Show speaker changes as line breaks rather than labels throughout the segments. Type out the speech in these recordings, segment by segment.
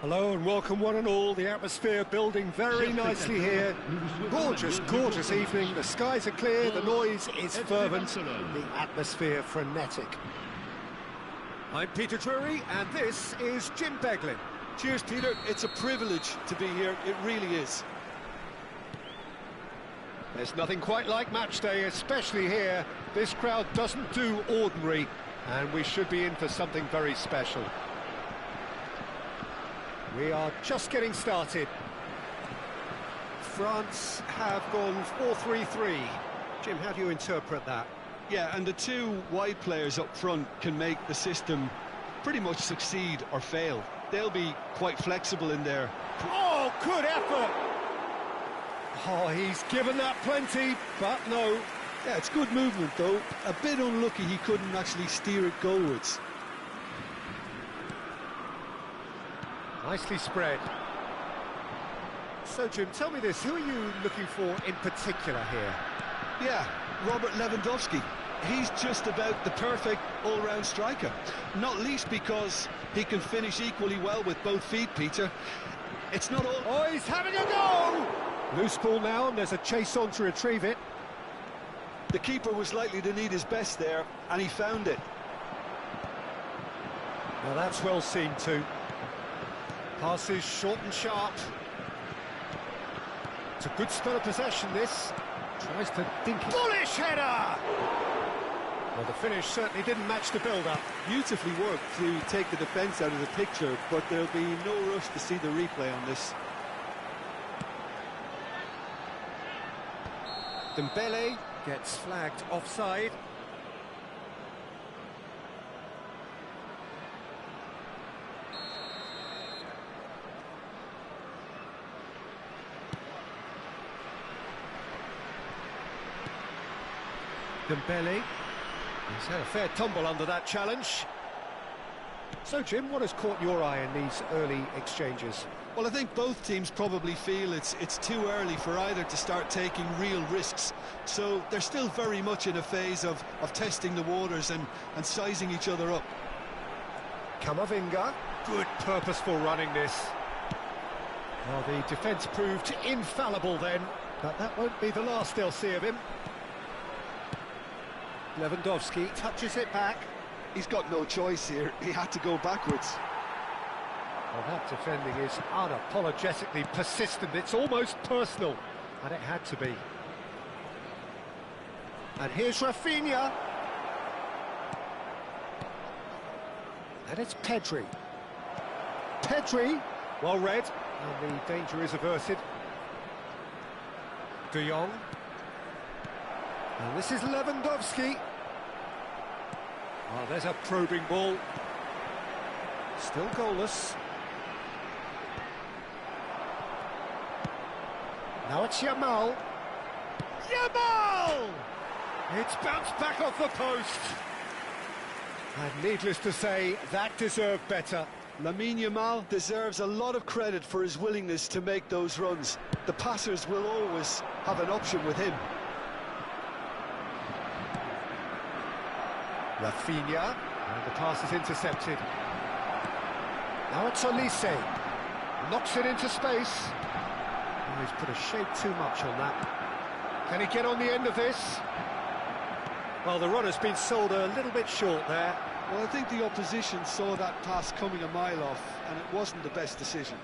Hello and welcome one and all. The atmosphere building very nicely here. Gorgeous, gorgeous evening. The skies are clear, the noise is fervent, the atmosphere frenetic. I'm Peter Drury and this is Jim Beglin.
Cheers, Peter. It's a privilege to be here. It really is.
There's nothing quite like match day, especially here. This crowd doesn't do ordinary, and we should be in for something very special. We are just getting started. France have gone 4-3-3. Jim, how do you interpret that?
Yeah, and the two wide players up front can make the system pretty much succeed or fail. They'll be quite flexible in there.
Oh, good effort! Oh, he's given that plenty, but no.
Yeah, it's good movement, though. A bit unlucky he couldn't actually steer it goalwards.
Nicely spread. So, Jim, tell me this, who are you looking for in particular here?
Yeah, Robert Lewandowski. He's just about the perfect all-round striker. Not least because he can finish equally well with both feet, Peter. It's not all...
Oh, he's having a go! Loose ball now, and there's a chase on to retrieve it.
The keeper was likely to need his best there, and he found it.
Well, that's well seen too. Passes short and sharp. It's a good spell of possession, this. Tries to dink it. Bullish header! Well, the finish certainly didn't match the build-up.
Beautifully worked to take the defence out of the picture, but there'll be no rush to see the replay on this.
Dembele gets flagged offside. Dembele. He's had a fair tumble under that challenge. So, Jim, what has caught your eye in these early exchanges?
Well, I think both teams probably feel it's too early for either to start taking real risks. So they're still very much in a phase of testing the waters and sizing each other up.
Camavinga. Good purposeful running this. Well, the defence proved infallible then, but that won't be the last they'll see of him. Lewandowski touches it back.
He's got no choice here. He had to go backwards.
Well, that defending is unapologetically persistent. It's almost personal, and it had to be. And here's Rafinha. And it's Pedri. Pedri, well read, and the danger is averted. De Jong. And this is Lewandowski. Oh, there's a probing ball. Still goalless. Now it's Yamal. Yamal! It's bounced back off the post. And needless to say, that deserved better.
Lamine Yamal deserves a lot of credit for his willingness to make those runs. The passers will always have an option with him.
Rafinha, and the pass is intercepted. Now it's Olise, knocks it into space. Oh, he's put a shade too much on that. Can he get on the end of this? Well, the runner's been sold a little bit short there.
Well, I think the opposition saw that pass coming a mile off, and it wasn't the best decision.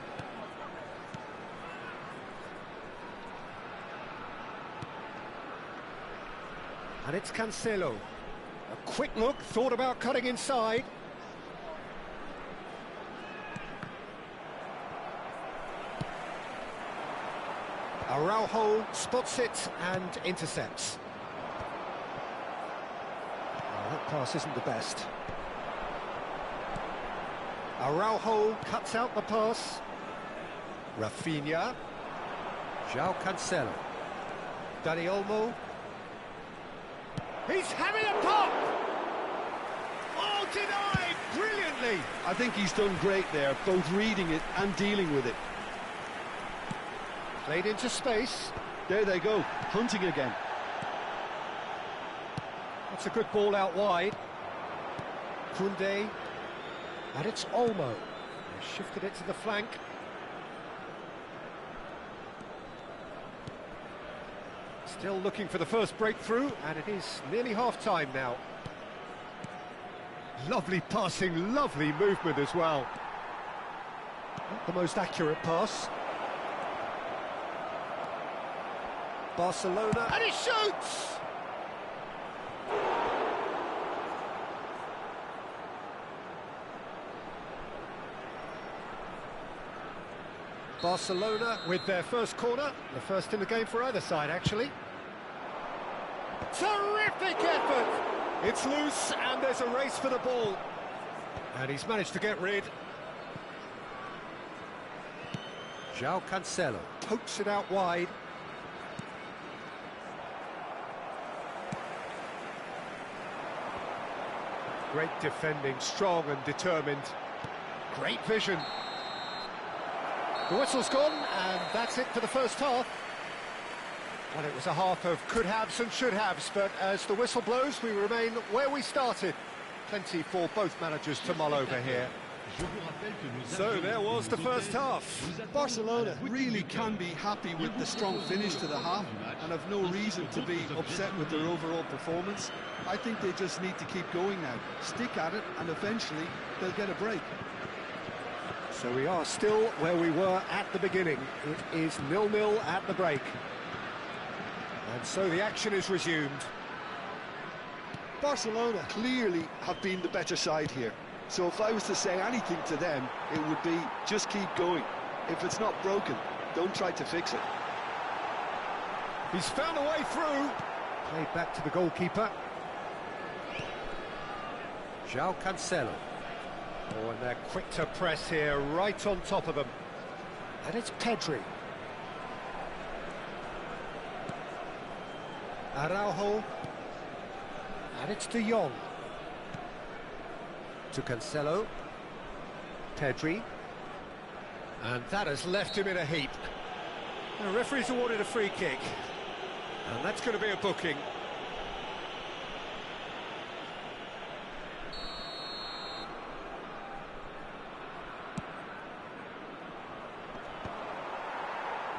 And it's Cancelo. A quick look, thought about cutting inside. Araujo spots it and intercepts. Oh, that pass isn't the best. Araujo cuts out the pass. Rafinha. João Cancelo. Dani Olmo. He's having a pop! Oh, denied brilliantly!
I think he's done great there, both reading it and dealing with it.
Played into space.
There they go, hunting again.
That's a good ball out wide. Koundé. And it's Olmo. Shifted it to the flank. Still looking for the first breakthrough, and it is nearly half-time now. Lovely passing, lovely movement as well. Not the most accurate pass. Barcelona, and he shoots! Barcelona with their first corner, the first in the game for either side, actually. Terrific effort! It's loose, and there's a race for the ball. And he's managed to get rid. João Cancelo pokes it out wide. Great defending, strong and determined. Great vision. The whistle's gone, and that's it for the first half. Well, it was a half of could-haves and should-haves, but as the whistle blows, we remain where we started. Plenty for both managers to mull over here. So there was the first half.
Barcelona really can be happy with the strong finish to the half and have no reason to be upset with their overall performance. I think they just need to keep going now, stick at it, and eventually they'll get a break.
So we are still where we were at the beginning. It is 0-0 at the break. And so the action is resumed.
Barcelona clearly have been the better side here. So if I was to say anything to them, it would be just keep going. If it's not broken, don't try to fix it.
He's found a way through. Played back to the goalkeeper. João Cancelo. Oh, and they're quick to press here, right on top of them. And it's Pedri. Araujo. And it's De Jong. To Cancelo. Pedri. And that has left him in a heap. The referee's awarded a free kick. And that's going to be a booking.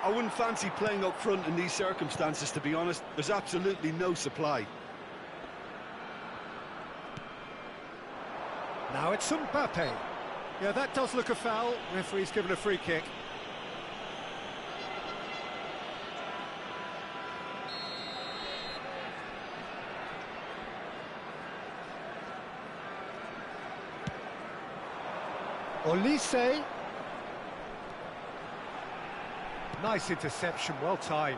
I wouldn't fancy playing up front in these circumstances, to be honest. There's absolutely no supply.
Now it's Mbappe. Yeah, that does look a foul. Referee's given a free kick. Olise. Nice interception, well timed.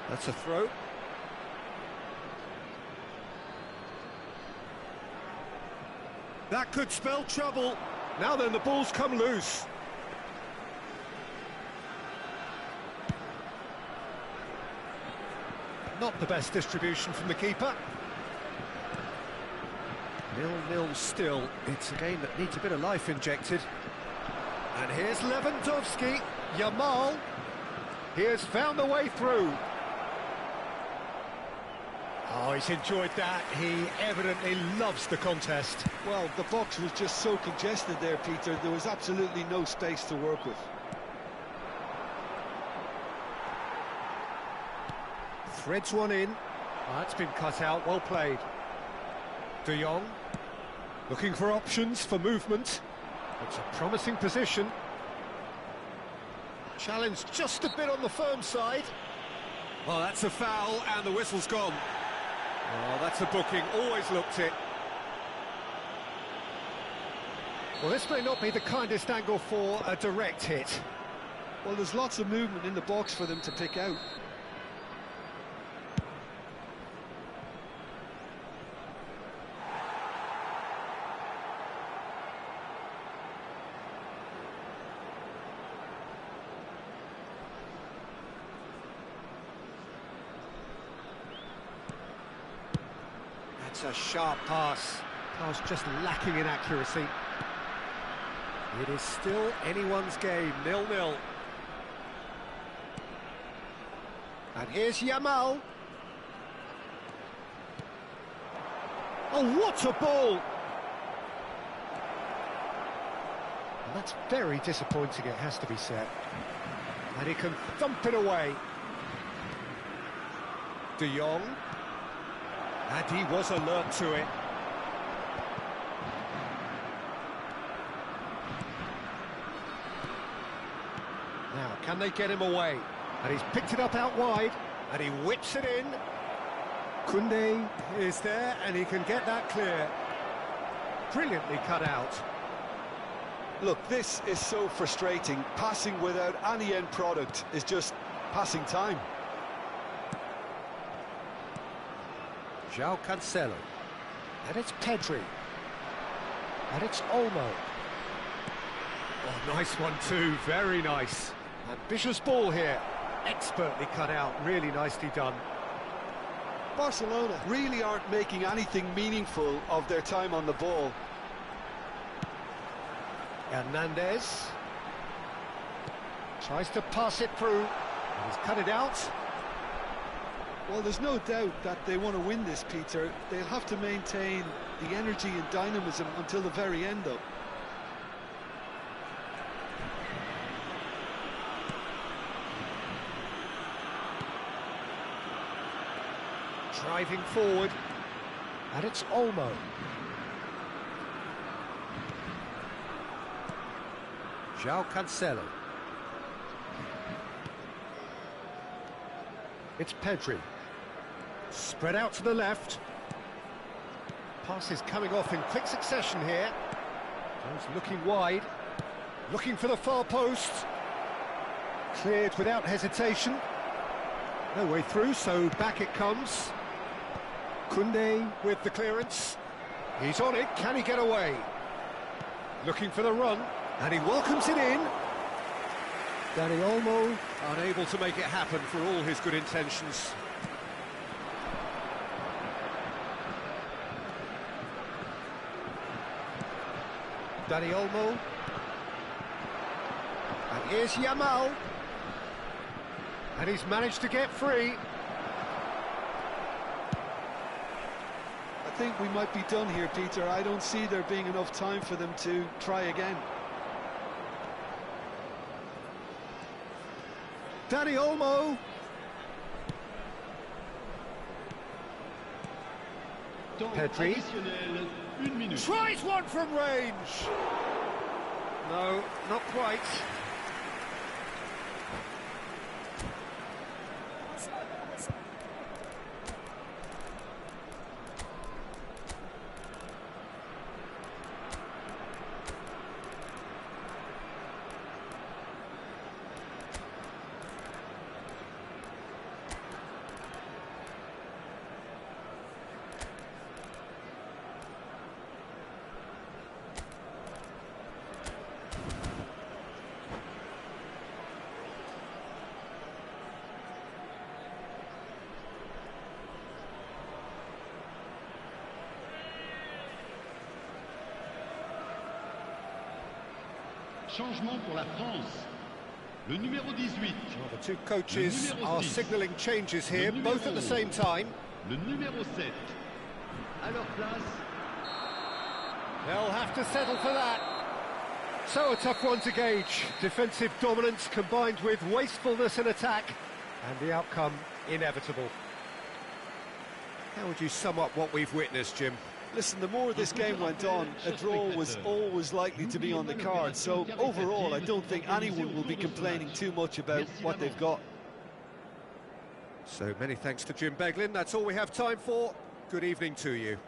That's a throw. That could spell trouble. Now then, the ball's come loose. Not the best distribution from the keeper. 0-0 still. It's a game that needs a bit of life injected. And here's Lewandowski. Yamal. He has found the way through. Oh, he's enjoyed that. He evidently loves the contest.
Well, the box was just so congested there, Peter. There was absolutely no space to work with.
Threads one in. Oh, that's been cut out. Well played. De Jong. Looking for options for movement. It's a promising position. Challenge just a bit on the firm side. Well, that's a foul, and the whistle's gone. Oh, that's a booking. Always looked it. Well, this may not be the kindest angle for a direct hit.
Well, there's lots of movement in the box for them to pick out.
That's a sharp pass. Pass just lacking in accuracy. It is still anyone's game, 0-0. And here's Yamal. Oh, what a ball! And that's very disappointing, it has to be said. And he can thump it away. De Jong. And he was alert to it. Now, can they get him away? And he's picked it up out wide, and he whips it in. Koundé is there, and he can get that clear. Brilliantly cut out.
Look, this is so frustrating. Passing without any end product is just passing time.
João Cancelo. And it's Pedri. And it's Olmo. Oh, nice one too, very nice. Ambitious ball here. Expertly cut out, really nicely done.
Barcelona really aren't making anything meaningful of their time on the ball.
Hernandez tries to pass it through, and he's cut it out.
Well, there's no doubt that they want to win this, Peter. They'll have to maintain the energy and dynamism until the very end, though.
Driving forward, and it's Olmo. João Cancelo. It's Pedri. Spread out to the left. Passes coming off in quick succession here. Jones looking wide. Looking for the far post. Cleared without hesitation. No way through, so back it comes. Koundé with the clearance. He's on it, can he get away? Looking for the run, and he welcomes it in. Dani Olmo unable to make it happen for all his good intentions. Dani Olmo. And here's Yamal. And he's managed to get free.
I think we might be done here, Peter. I don't see there being enough time for them to try again.
Dani Olmo. Pedri. Tries one from range. No, not quite.
Changement pour la France. Le numéro 18.
Well, the two coaches are signalling changes here, both at the same time.
Le numéro 7. À leur place.
They'll have to settle for that. So a tough one to gauge. Defensive dominance combined with wastefulness in attack, and the outcome inevitable. How would you sum up what we've witnessed, Jim?
Listen, the more this game went on, a draw was always likely to be on the card. So overall, I don't think anyone will be complaining too much about what they've got.
So many thanks to Jim Beglin. That's all we have time for. Good evening to you.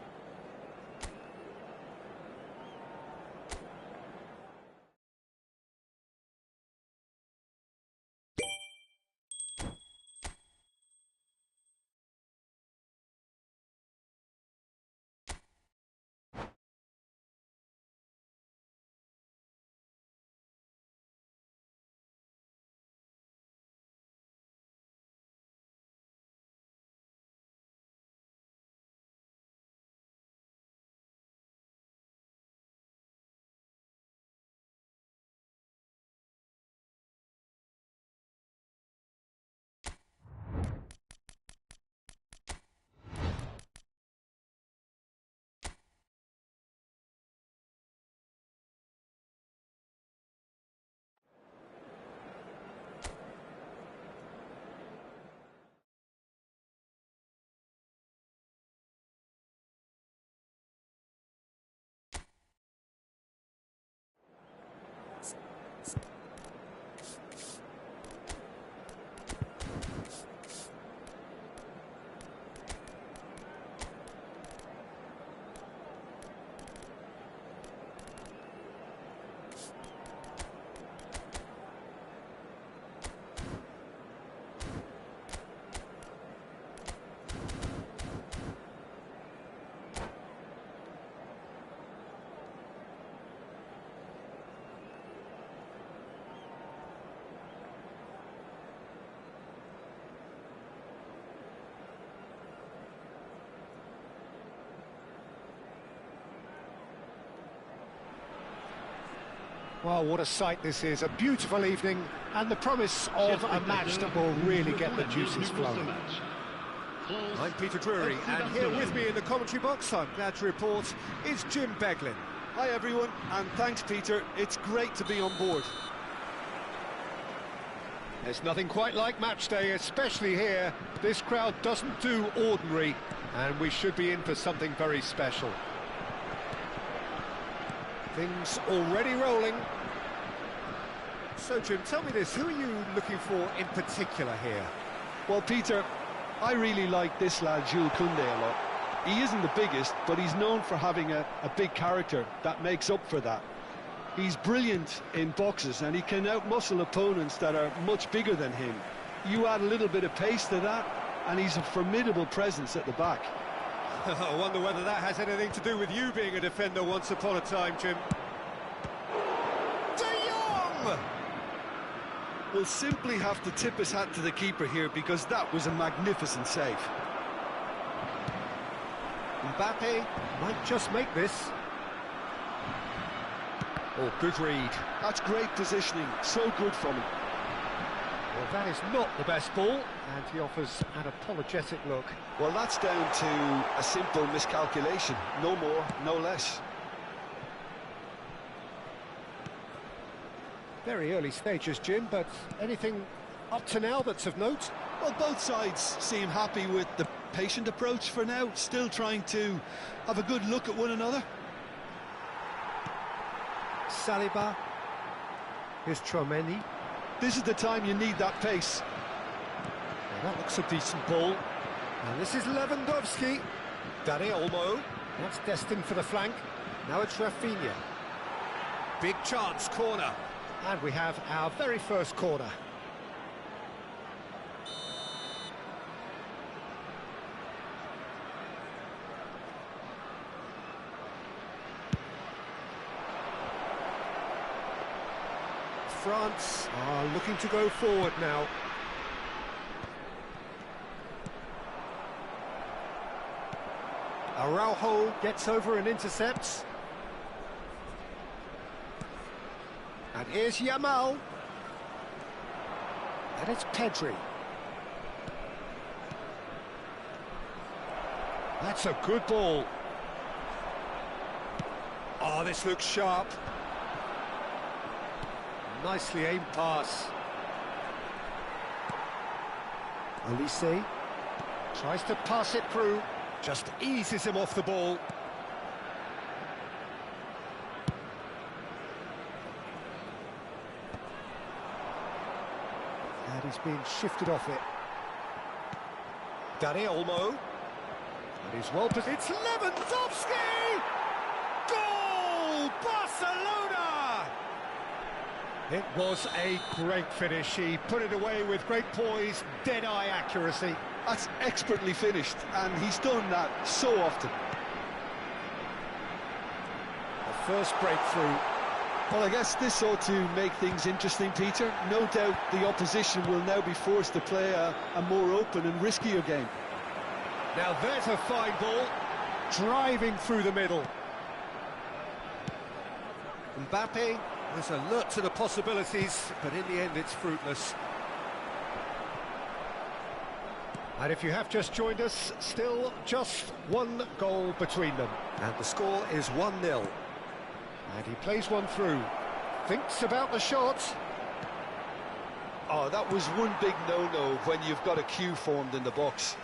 Well, what a sight this is, a beautiful evening, and the promise of a match that will really get the juices flowing. I'm Peter Drury, and here with me in the commentary box, I'm glad to report, is Jim Beglin.
Hi everyone, and thanks Peter, it's great to be on board.
There's nothing quite like match day, especially here. This crowd doesn't do ordinary, and we should be in for something very special. Things already rolling. So, Jim, tell me this, who are you looking for in particular here?
Well, Peter, I really like this lad, Jules Koundé, a lot. He isn't the biggest, but he's known for having a big character that makes up for that. He's brilliant in boxes, and he can outmuscle opponents that are much bigger than him. You add a little bit of pace to that, and he's a formidable presence at the back.
I wonder whether that has anything to do with you being a defender once upon a time, Jim. De Jong!
We'll simply have to tip his hat to the keeper here, because that was a magnificent save.
Mbappe might just make this. Oh, good read.
That's great positioning, so good from him.
Well, that is not the best ball, and he offers an apologetic look.
Well, that's down to a simple miscalculation, no more, no less.
Very early stages, Jim, but anything up to now that's of note?
Well, both sides seem happy with the patient approach for now, still trying to have a good look at one another.
Saliba. Here's Chouameni.
This is the time you need that pace.
Well, that looks a decent ball. And this is Lewandowski. Dani Olmo. That's destined for the flank. Now it's Rafinha. Big chance, corner. And we have our very first corner. France are looking to go forward now. Araujo gets over and intercepts. And here's Yamal. And it's Pedri. That's a good ball. Oh, this looks sharp. Nicely aimed pass. Olise tries to pass it through, just eases him off the ball. And he's being shifted off it. Dani Olmo. And he's well positioned. It's Lewandowski! Goal! Barcelona! It was a great finish. He put it away with great poise, dead-eye accuracy.
That's expertly finished, and he's done that so often.
The first breakthrough.
Well, I guess this ought to make things interesting, Peter. No doubt the opposition will now be forced to play a more open and riskier game.
Now there's a fine ball, driving through the middle. Mbappe was alert to the possibilities, but in the end it's fruitless. And if you have just joined us, still just one goal between them. And the score is 1-0. And he plays one through. Thinks about the shot.
Oh, that was one big no-no when you've got a queue formed in the box.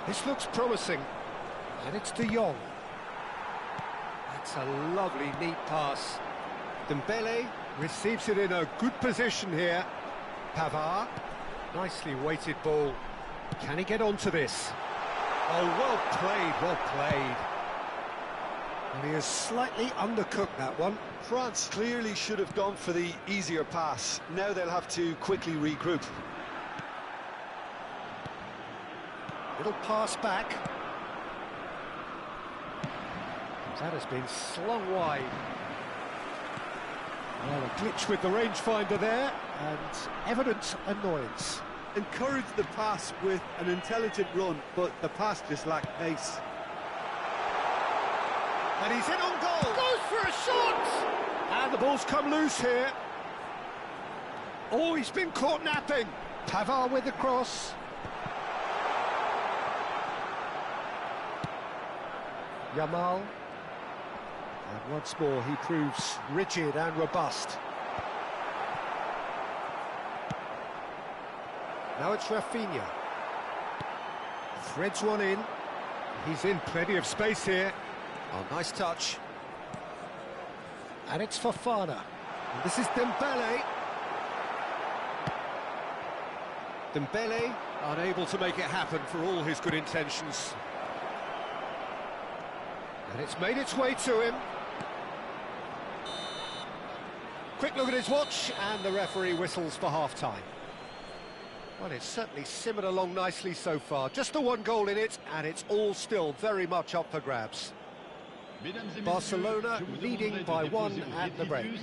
This looks promising, and it's De Jong. That's a lovely, neat pass. Dembele receives it in a good position here. Pavard, nicely weighted ball. Can he get onto this? Oh, well played, well played. And he has slightly undercooked that one.
France clearly should have gone for the easier pass. Now they'll have to quickly regroup.
Little pass back. That has been slung wide. Well, a glitch with the rangefinder there, and evident annoyance.
encouraged the pass with an intelligent run, but the pass just lacked pace.
And he's in on goal. Goes for a shot. And the ball's come loose here. Oh, he's been caught napping. Pavard with the cross. Yamal. And once more he proves rigid and robust. Now it's Rafinha. Threads one in. He's in plenty of space here. Oh, nice touch. And it's Fofana. And this is Dembele. Dembele unable to make it happen for all his good intentions. And it's made its way to him. Quick look at his watch, and the referee whistles for half-time. Well, it's certainly simmered along nicely so far. Just the one goal in it, and it's all still very much up for grabs. Barcelona leading by one at the break.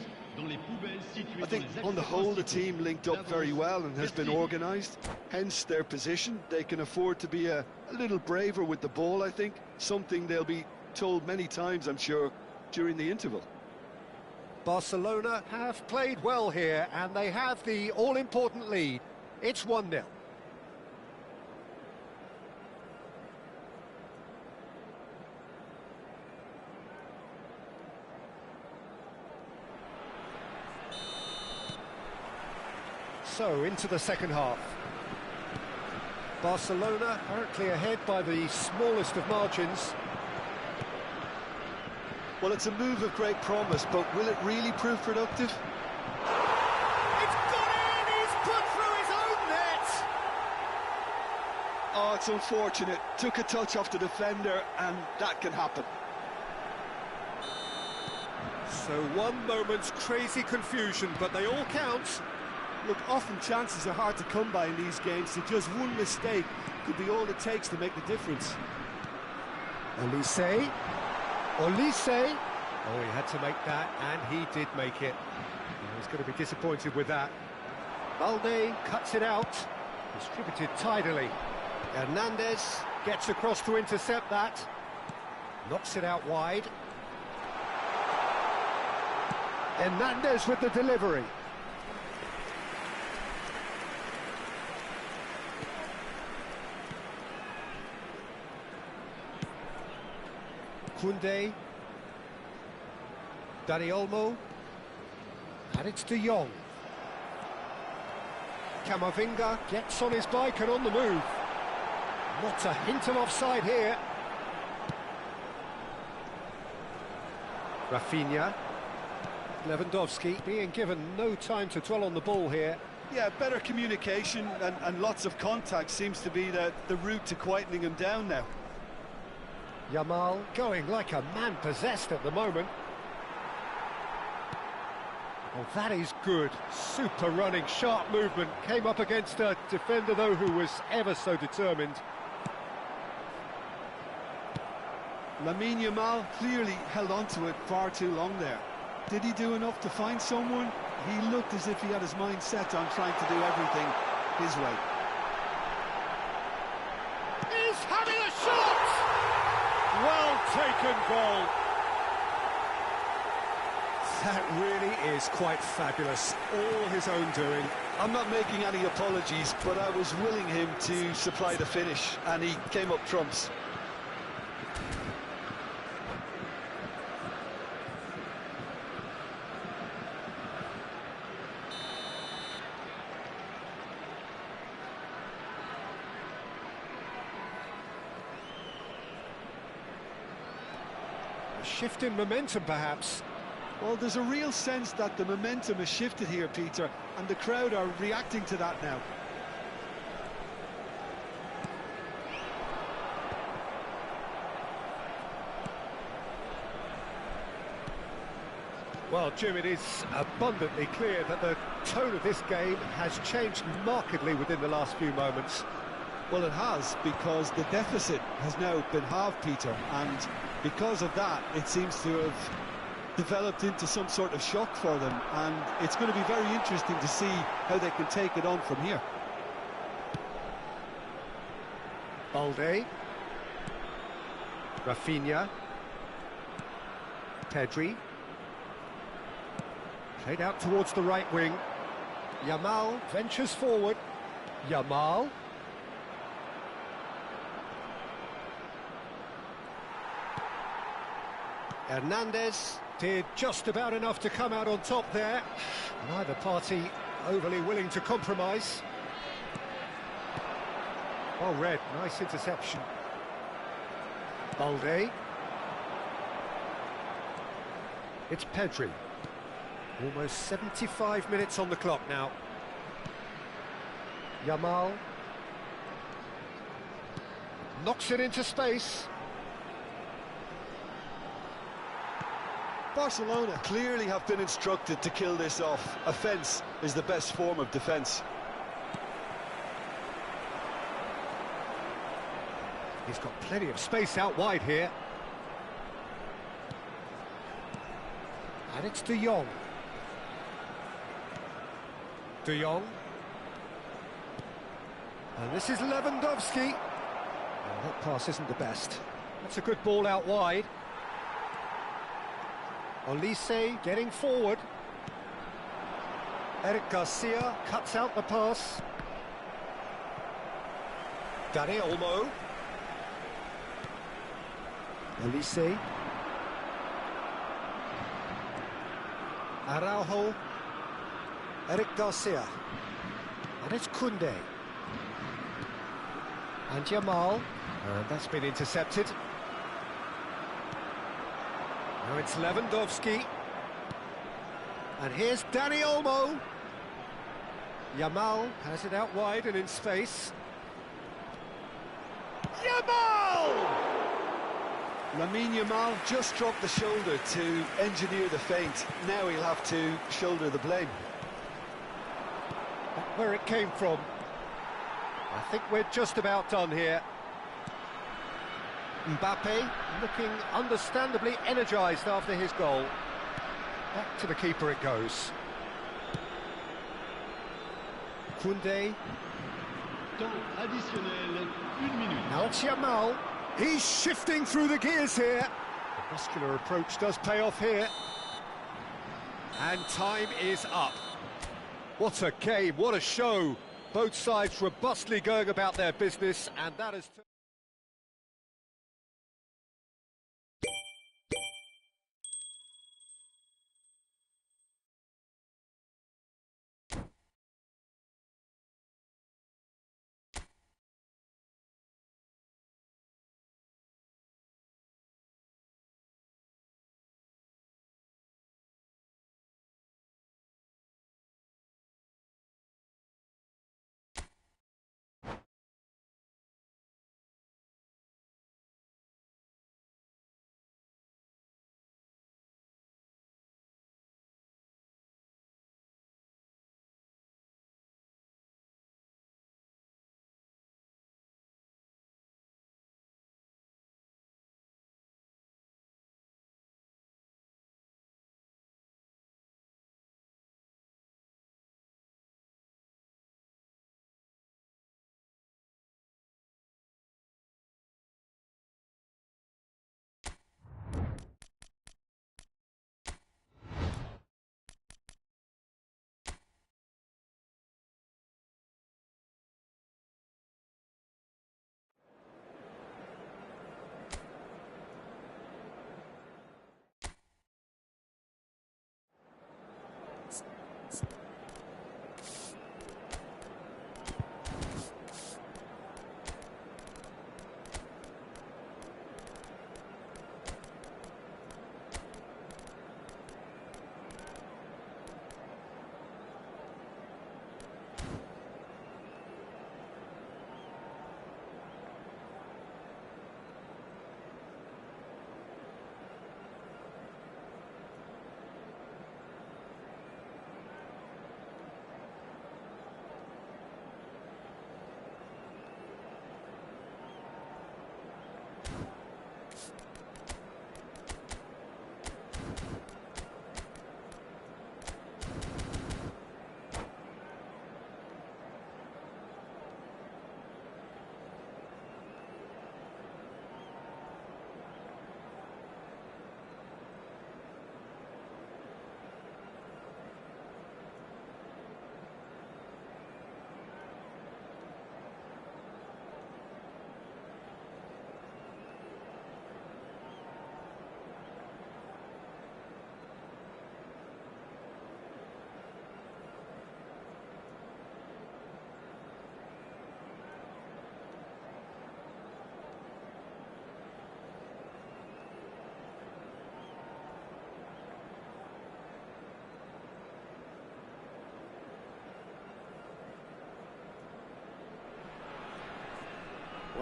I think on the whole the team linked up very well and has been organised, hence their position. They can afford to be a little braver with the ball, I think, something they'll be told many times, I'm sure, during the interval.
Barcelona have played well here, and they have the all-important lead. It's 1-0. So, into the second half. Barcelona currently ahead by the smallest of margins.
Well, it's a move of great promise, but will it really prove productive?
It's gone in! He's put through his own net!
Oh, it's unfortunate. Took a touch off the defender, and that can happen.
So one moment's crazy confusion, but they all count.
Look, often chances are hard to come by in these games, so just one mistake could be all it takes to make the difference.
Olise. Olise. Oh, he had to make that, and he did make it. He was going to be disappointed with that. Balde cuts it out. Distributed tidily. Hernandez gets across to intercept that. Knocks it out wide. Hernandez with the delivery. Koundé, Dani Olmo, and it's De Jong. Camavinga gets on his bike and on the move. Not a hint of offside here. Rafinha, Lewandowski being given no time to dwell on the ball here.
Yeah, better communication and lots of contact seems to be the route to quietening him down now.
Yamal going like a man possessed at the moment. Oh, that is good. Super running, sharp movement. Came up against a defender, though, who was ever so determined.
Lamine Yamal clearly held on to it far too long there. Did he do enough to find someone? He looked as if he had his mind set on trying to do everything his way.
He's having a shot! Well taken goal. That really is quite fabulous. All his own doing.
I'm not making any apologies, but I was willing him to supply the finish, and he came up trumps.
Shift in momentum, perhaps.
Well, there's a real sense that the momentum has shifted here, Peter, and the crowd are reacting to that now.
Well, Jim, it is abundantly clear that the tone of this game has changed markedly within the last few moments.
Well, it has, because the deficit has now been halved, Peter, and because of that, it seems to have developed into some sort of shock for them, and it's going to be very interesting to see how they can take it on from here.
Balde. Rafinha. Pedri. Played out towards the right wing. Yamal ventures forward. Yamal. Hernandez did just about enough to come out on top there. Neither party overly willing to compromise. Well read, nice interception. Balde. It's Pedri. Almost 75 minutes on the clock now. Yamal. Knocks it into space.
Barcelona clearly have been instructed to kill this off. Offence is the best form of defence.
He's got plenty of space out wide here. And it's De Jong. De Jong. And this is Lewandowski. Oh, that pass isn't the best. That's a good ball out wide. Olise getting forward. Eric Garcia cuts out the pass. Dani Olmo. Olise. Araujo. Eric Garcia. And it's Koundé. And Yamal. And that's been intercepted. Now it's Lewandowski. And here's Dani Olmo. Yamal has it out wide and in space. Yamal!
Lamine Yamal just dropped the shoulder to engineer the feint. Now he'll have to shoulder the blame.
Back where it came from. I think we're just about done here. Mbappe looking understandably energised after his goal. Back to the keeper it goes. Koundé.
Temps additionnel, 1 minute.
Now it's Yamal. He's shifting through the gears here. The muscular approach does pay off here. And time is up. What a game, what a show. Both sides robustly going about their business, and that is...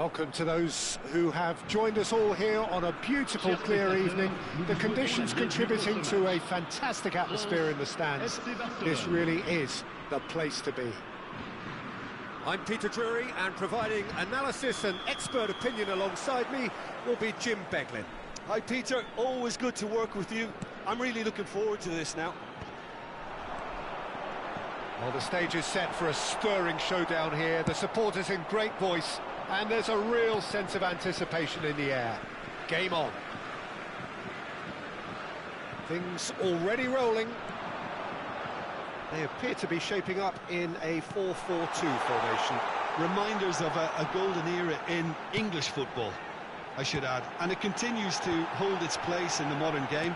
Welcome to those who have joined us all here on a beautiful, clear evening. The conditions contributing to a fantastic atmosphere in the stands. This really is the place to be. I'm Peter Drury, and providing analysis and expert opinion alongside me will be Jim Beglin.
Hi Peter, always good to work with you. I'm really looking forward to this now.
Well, the stage is set for a stirring showdown here. The supporters in great voice, and there's a real sense of anticipation in the air. Game on. Things already rolling. They appear to be shaping up in a 4-4-2 formation.
Reminders of a golden era in English football, I should add. And it continues to hold its place in the modern game,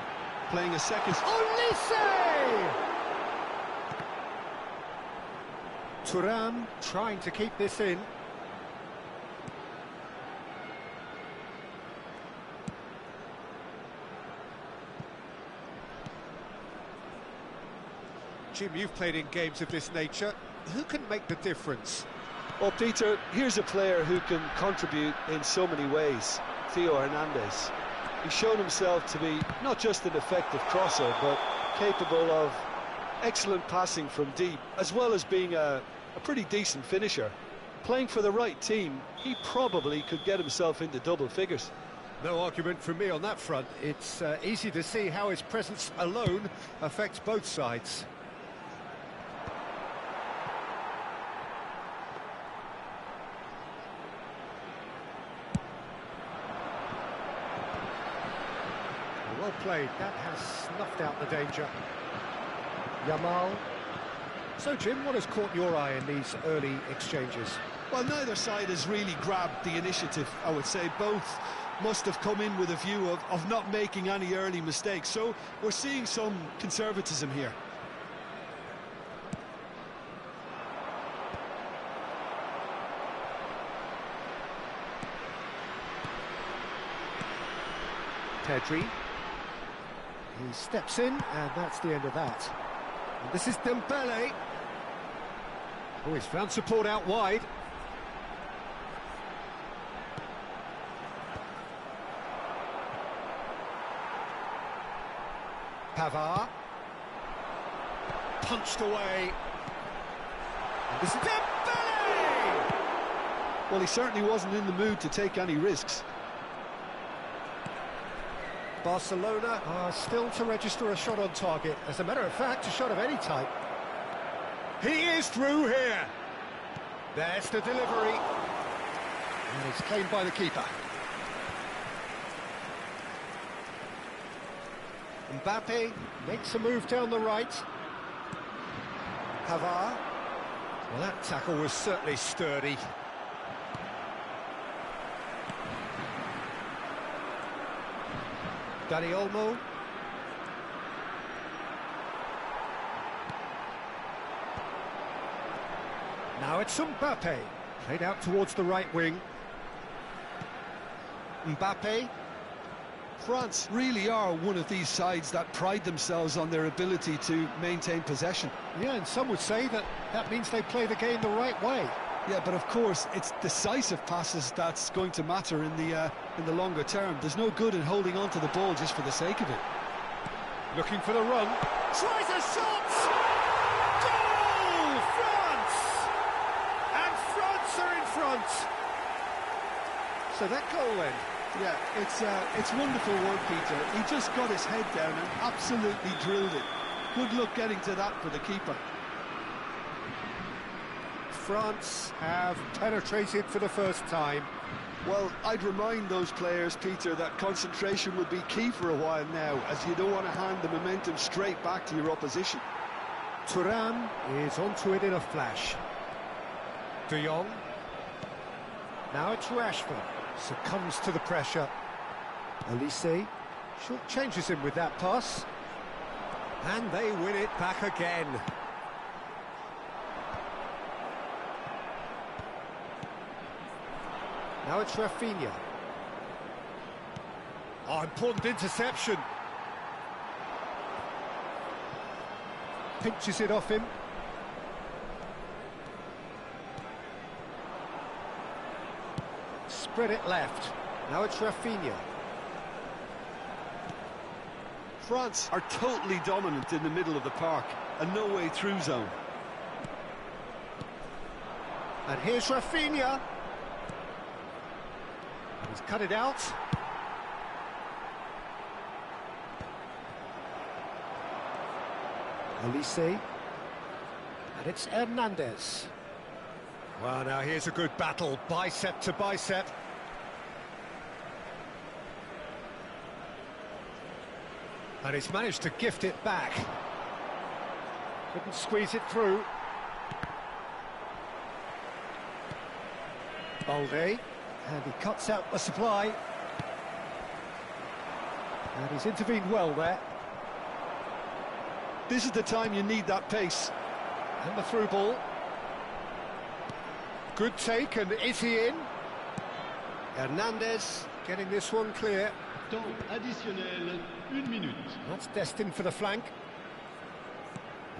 playing a second...
Olise! Thuram trying to keep this in. Jim, you've played in games of this nature. Who can make the difference?
Well, Peter, here's a player who can contribute in so many ways. Theo Hernandez. He's shown himself to be not just an effective crosser, but capable of excellent passing from deep, as well as being a pretty decent finisher. Playing for the right team, he probably could get himself into double figures.
No argument from me on that front. It's easy to see how his presence alone affects both sides. Well played. That has snuffed out the danger. Yamal. So, Jim, what has caught your eye in these early exchanges?
Well, neither side has really grabbed the initiative, I would say. Both must have come in with a view of not making any early mistakes. So we're seeing some conservatism here.
Pedri. He steps in, and that's the end of that. And this is Dembele. Oh, he's found support out wide. Pavard. Punched away. And this is Dembele!
Well, he certainly wasn't in the mood to take any risks.
Barcelona are still to register a shot on target. As a matter of fact, a shot of any type. He is through here. There's the delivery. And it's claimed by the keeper. Mbappe makes a move down the right. Pavard. Well, that tackle was certainly sturdy. Dani Olmo. Now it's Mbappe. Played out towards the right wing. Mbappe.
France really are one of these sides that pride themselves on their ability to maintain possession.
Yeah, and some would say that means they play the game the right way.
Yeah, but of course, it's decisive passes that's going to matter in the longer term. There's no good in holding on to the ball just for the sake of it.
Looking for the run. Tries a shot! Goal! France! And France are in front. So that goal then.
Yeah, it's wonderful work, Peter. He just got his head down and absolutely drilled it. Good luck getting to that for the keeper.
France have penetrated for the first time.
Well, I'd remind those players, Peter, that concentration would be key for a while now, as you don't want to hand the momentum straight back to your opposition.
Thuram is onto it in a flash. De Jong. Now it's Rashford. Succumbs to the pressure. Olise short changes him with that pass. And they win it back again. Now it's Rafinha. Oh, important interception. Pinches it off him. spread it left. Now it's Rafinha.
France are totally dominant in the middle of the park, a no-way through zone.
And here's Rafinha. And he's cut it out. Elise. And it's Hernandez. Well, now here's a good battle, bicep to bicep. And he's managed to gift it back. Couldn't squeeze it through. Balde, and he cuts out the supply. And he's intervened well there.
This is the time you need that pace.
And the through ball. Good take, and is he in? Hernandez getting this one clear.
Temps additionnel, 1 minute.
That's destined for the flank.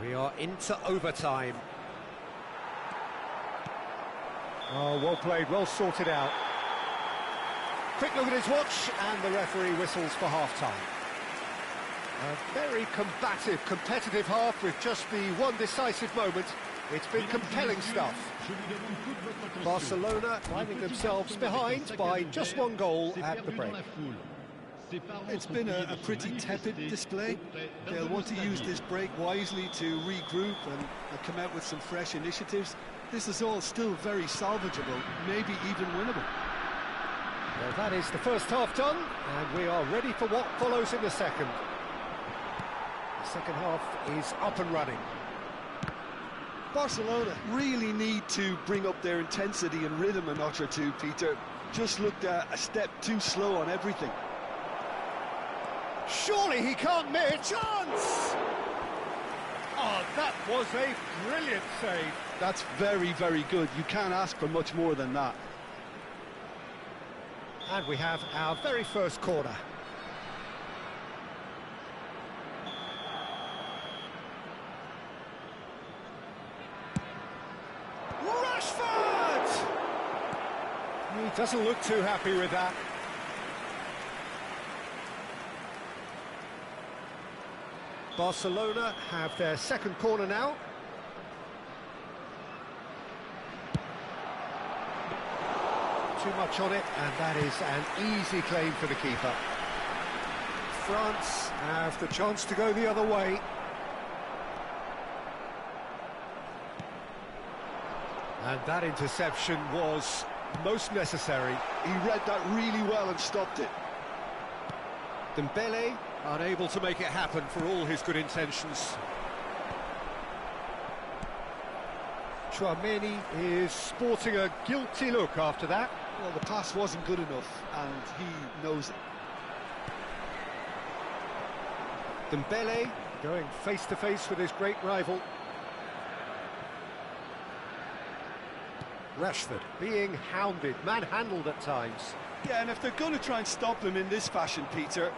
We are into overtime. Oh, well played, well sorted out. Quick look at his watch, and the referee whistles for half-time. A very combative, competitive half with just the one decisive moment. It's been compelling stuff. Barcelona finding themselves behind by just one goal at the break.
It's been a pretty tepid display. They'll want to use this break wisely to regroup and come out with some fresh initiatives. This is all still very salvageable, maybe even winnable.
Well, that is the first half done, and we are ready for what follows in the second. The second half is up and running.
Barcelona really need to bring up their intensity and rhythm a notch or two, Peter. Just looked a step too slow on everything.
Surely he can't miss. Chance! Oh, that was a brilliant save.
That's very, very good. You can't ask for much more than that.
And we have our very first corner. Rashford! He doesn't look too happy with that. Barcelona have their second corner now. Too much on it, and that is an easy claim for the keeper. France have the chance to go the other way. And that interception was most necessary.
He read that really well and stopped it.
Dembele unable to make it happen for all his good intentions. Tchouaméni is sporting a guilty look after that.
Well, the pass wasn't good enough, and he knows it.
Dembele going face-to-face with his great rival. Rashford being hounded, manhandled at times.
Yeah, and if they're going to try and stop him in this fashion, Peter,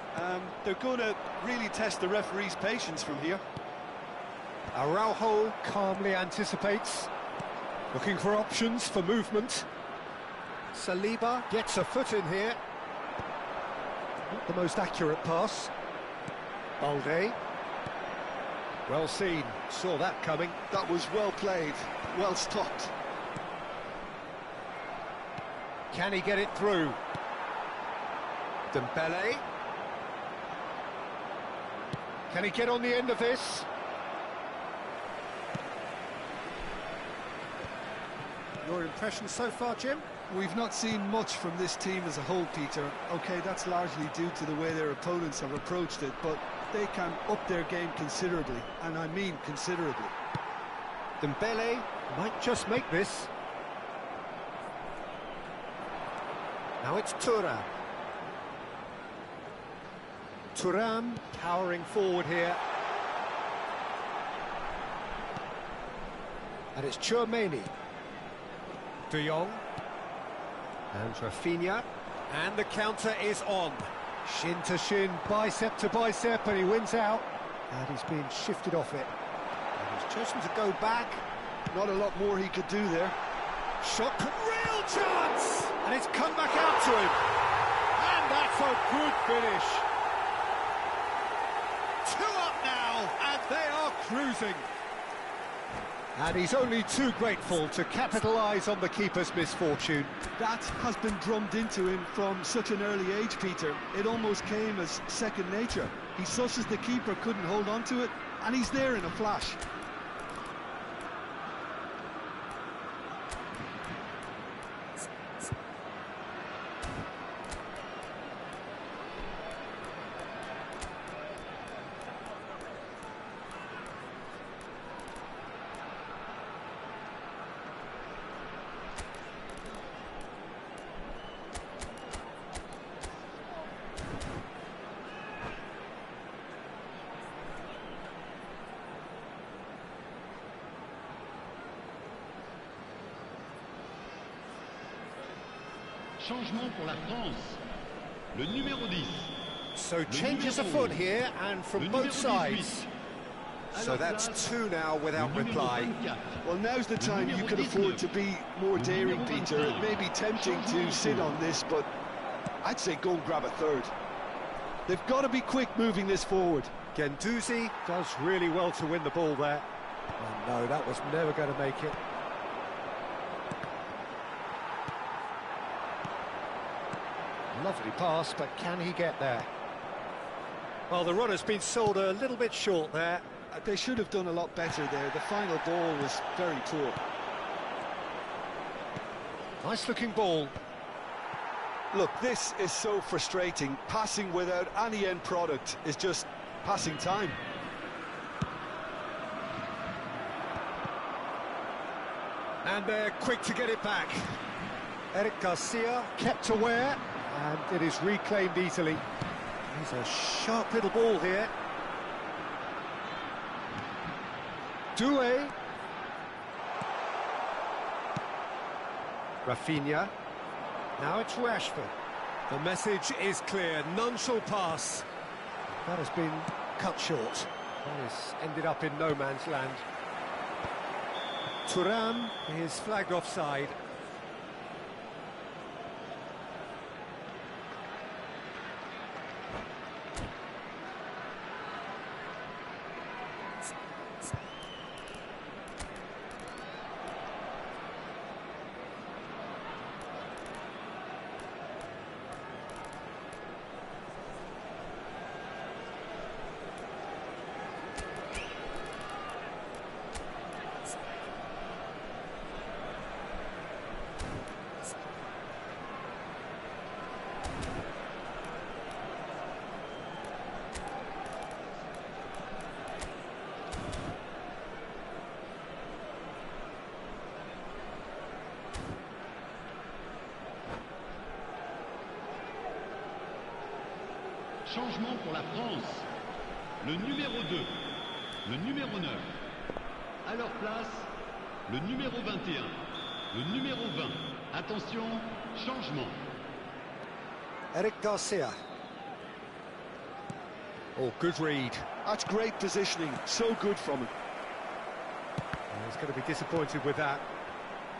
they're going to really test the referee's patience from here.
Araujo calmly anticipates, looking for options for movement. Saliba gets a foot in here. Not the most accurate pass. Balde. Well seen, saw that coming.
That was well played, well stopped.
Can he get it through? Dembele. Can he get on the end of this? Your impression so far, Jim?
We've not seen much from this team as a whole, Peter. OK, that's largely due to the way their opponents have approached it, but they can up their game considerably, and I mean considerably.
Dembele might just make this. Now it's Thuram. Thuram powering forward here. And it's Tchouaméni. De Jong. And Rafinha. And the counter is on. Shin to shin, bicep to bicep, and he wins out. And he's being shifted off it. And he's chosen to go back.
Not a lot more he could do there.
Shot, real chance! And it's come back out to him. And that's a good finish. 2 up now, and they are cruising. And he's only too grateful to capitalise on the keeper's misfortune.
That has been drummed into him from such an early age, Peter. It almost came as second nature. He susses the keeper couldn't hold on to it, and he's there in a flash.
Changement pour la France. Le numéro 10.
So changes afoot here, and from both sides. So that's 2 now without reply.
Well, now's the time you can afford to be more daring, Peter. It may be tempting to sit on this, but I'd say go and grab a third. They've got to be quick moving this forward.
Guendouzi does really well to win the ball there. Oh no, that was never going to make it. Lovely pass, but can he get there? Well, the runner's been sold a little bit short there.
They should have done a lot better there. The final ball was very poor.
Nice looking ball.
Look, this is so frustrating. Passing without any end product is just passing time.
And they're quick to get it back. Eric Garcia kept aware, and it is reclaimed easily. He's a sharp little ball here. Doué. Rafinha. Now it's Rashford. The message is clear, none shall pass. That has been cut short. That has ended up in no man's land. Thuram is flagged offside.
Changement pour la France. Le numéro 2, le numéro 9. À leur place, le numéro 21, le numéro 20. Attention, changement.
Eric Garcia. Oh, good read.
That's great positioning. So good from him.
He's going to be disappointed with that.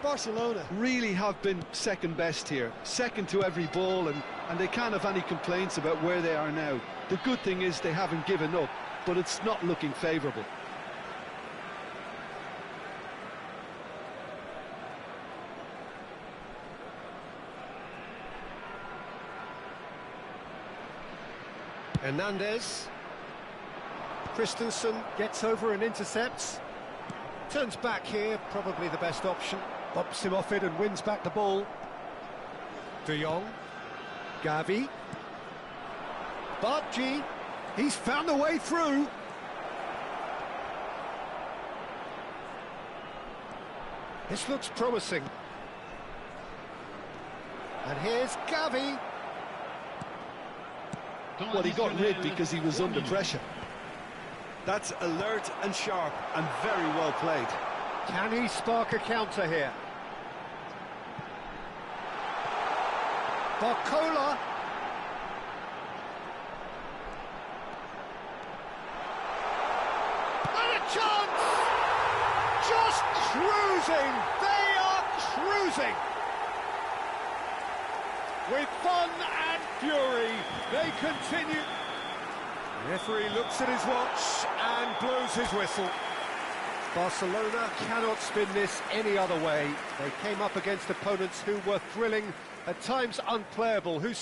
Barcelona really have been second best here, second to every ball, and they can't have any complaints about where they are now. The good thing is they haven't given up, but it's not looking favourable.
Hernandez. Christensen gets over and intercepts. Turns back here, probably the best option. Bumps him off it and wins back the ball. De Jong. Gavi. Bartji. He's found a way through. This looks promising. And here's Gavi.
Well, he got rid because he was under pressure.
That's alert and sharp and very well played.
Can he spark a counter here? Barcola. And a chance! Just cruising! They are cruising! With fun and fury, they continue. The referee looks at his watch and blows his whistle. Barcelona cannot spin this any other way. They came up against opponents who were thrilling, at times unplayable, who